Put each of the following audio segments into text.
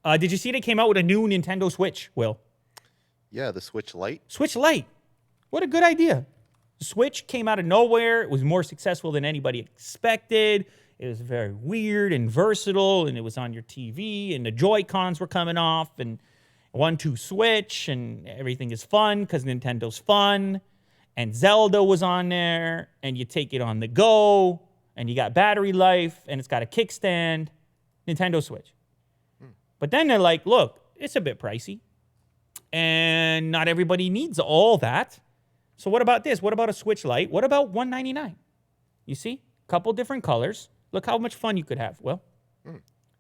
Did you see they came out with a new Nintendo Switch, Will? Yeah, the Switch Lite. Switch Lite. What a good idea. The Switch came out of nowhere. It was more successful than anybody expected. It was very weird and versatile, and it was on your TV, and the Joy-Cons were coming off, and 1-2 switch, and everything is fun because Nintendo's fun, and Zelda was on there, and you take it on the go, and you got battery life, and it's got a kickstand. Nintendo Switch. But then they're like, look, it's a bit pricey, and not everybody needs all that. So what about this? What about a Switch Lite? What about $199? You see? Couple different colors. Look how much fun you could have. Well,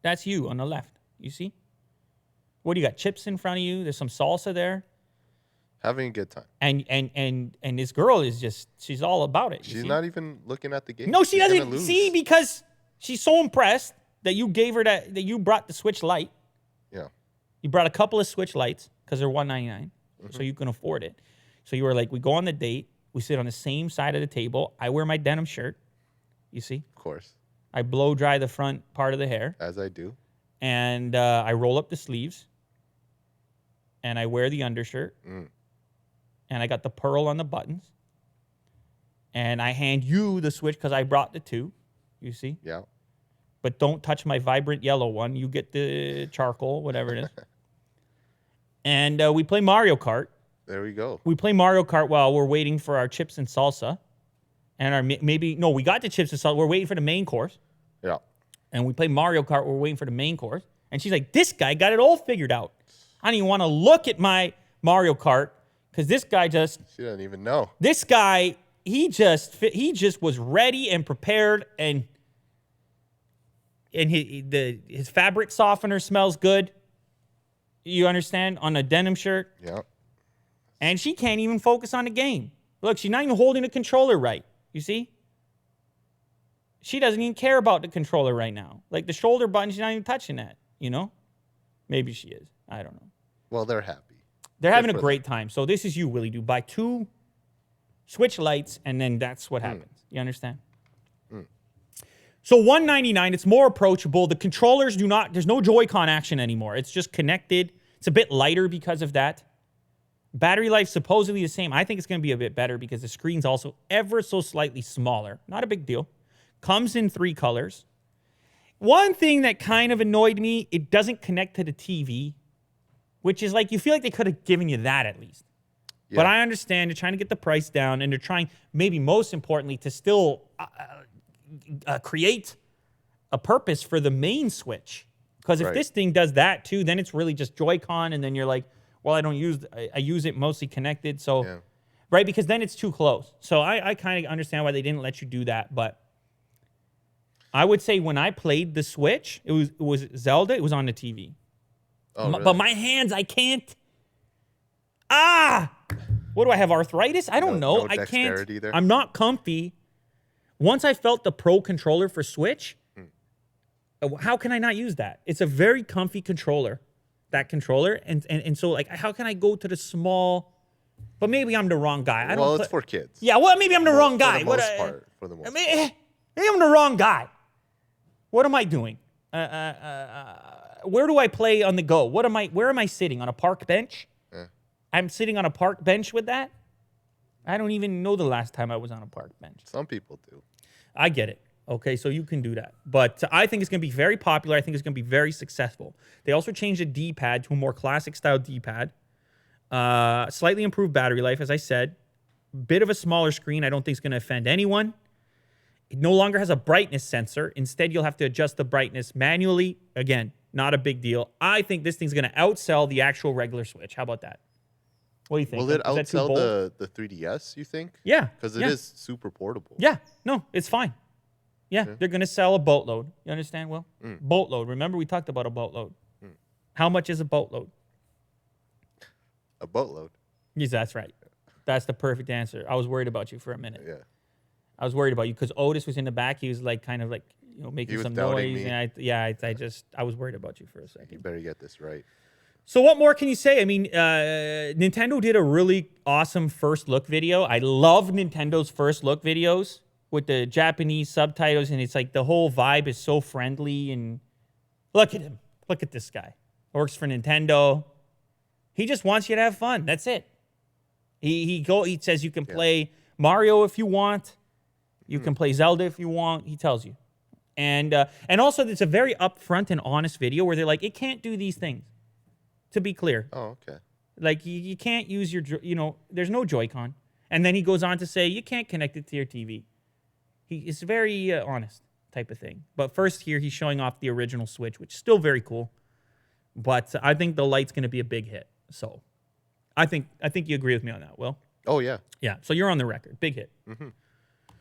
that's you on the left. You see? What do you got? Chips in front of you. There's some salsa there. Having a good time. And this girl is just, she's all about it. She's not even looking at the game. No, she doesn't see because she's so impressed that you gave her that you brought the Switch Lite. Yeah. You brought a couple of Switch Lites because they're $199, so you can afford it. So you were like, we go on the date. We sit on the same side of the table. I wear my denim shirt. You see? Of course. I blow dry the front part of the hair. As I do. And I roll up the sleeves. And I wear the undershirt. And I got the pearl on the buttons. And I hand you the Switch because I brought the two. You see? Yeah. But don't touch my vibrant yellow one. You get the charcoal, whatever it is. And we play Mario Kart. There we go. We play Mario Kart while we're waiting for our chips and salsa. And our we got the chips and salsa. We're waiting for the main course. Yeah. And we play Mario Kart. We're waiting for the main course. And she's like, this guy got it all figured out. I don't even want to look at my Mario Kart because this guy just... She doesn't even know. This guy, he just was ready and prepared, and his fabric softener smells good. You understand? On a denim shirt. Yeah. And she can't even focus on the game. Look, she's not even holding the controller right. You see? She doesn't even care about the controller right now. Like the shoulder button, she's not even touching that, you know? Maybe she is. I don't know. Well, they're happy. They're having a great time. So this is you, Willie. Do buy 2 Switch Lites, and then that's what happens. You understand? So $199, it's more approachable. The controllers there's no Joy-Con action anymore. It's just connected. It's a bit lighter because of that. Battery life supposedly the same. I think it's going to be a bit better because the screen's also ever so slightly smaller. Not a big deal. Comes in 3 colors. One thing that kind of annoyed me, it doesn't connect to the TV, which is like, you feel like they could have given you that at least. Yeah. But I understand they're trying to get the price down, and they're trying, maybe most importantly, to still create a purpose for the main Switch. Because if this thing does that too, then it's really just Joy-Con, and then you're like, well, I use it mostly connected, so, right? Because then it's too close. So I kind of understand why they didn't let you do that, but I would say when I played the Switch, it was Zelda, it was on the TV. Oh, really? But my hands, I can't. What do I have, arthritis? I don't know. I can't. There. I'm not comfy. Once I felt the Pro controller for Switch, how can I not use that? It's a very comfy controller, that controller. And so, like, how can I go to the small... But maybe I'm the wrong guy. Well, it's for kids. Yeah, well, maybe I'm the wrong guy. For the most part. Maybe I'm the wrong guy. What am I doing? Where do I play on the go? Where am I sitting? On a park bench? I'm sitting on a park bench with that? I don't even know the last time I was on a park bench. Some people do. I get it. Okay, so you can do that. But I think it's going to be very popular. I think it's going to be very successful. They also changed the D-pad to a more classic-style D-pad. Slightly improved battery life, as I said. Bit of a smaller screen. I don't think it's going to offend anyone. It no longer has a brightness sensor. Instead, you'll have to adjust the brightness manually. Again, not a big deal. I think this thing's going to outsell the actual regular Switch. How about that? What do you think? Will it outsell the 3DS, you think? Yeah. Because it is super portable. Yeah. No, it's fine. Yeah, they're going to sell a boatload. You understand, Will? Boatload. Remember, we talked about a boatload. How much is a boatload? A boatload. Yes, that's right. That's the perfect answer. I was worried about you for a minute. Yeah. I was worried about you because Otis was in the back. He was like kind of like, you know, making some noise. Me. And I was worried about you for a second. You better get this right. So what more can you say? I mean, Nintendo did a really awesome first look video. I love Nintendo's first look videos with the Japanese subtitles, and it's like the whole vibe is so friendly. And look at him. Look at this guy. works for Nintendo. He just wants you to have fun. That's it. He says you can play Mario if you want. You can play Zelda if you want. He tells you. And also, it's a very upfront and honest video where they're like, it can't do these things. To be clear. Oh, okay. Like, you can't use your, there's no Joy-Con. And then he goes on to say, you can't connect it to your TV. It's very honest type of thing. But first here, he's showing off the original Switch, which is still very cool. But I think the Lite's going to be a big hit. So I think you agree with me on that, Will. Oh, yeah. Yeah, so you're on the record. Big hit. Mm-hmm.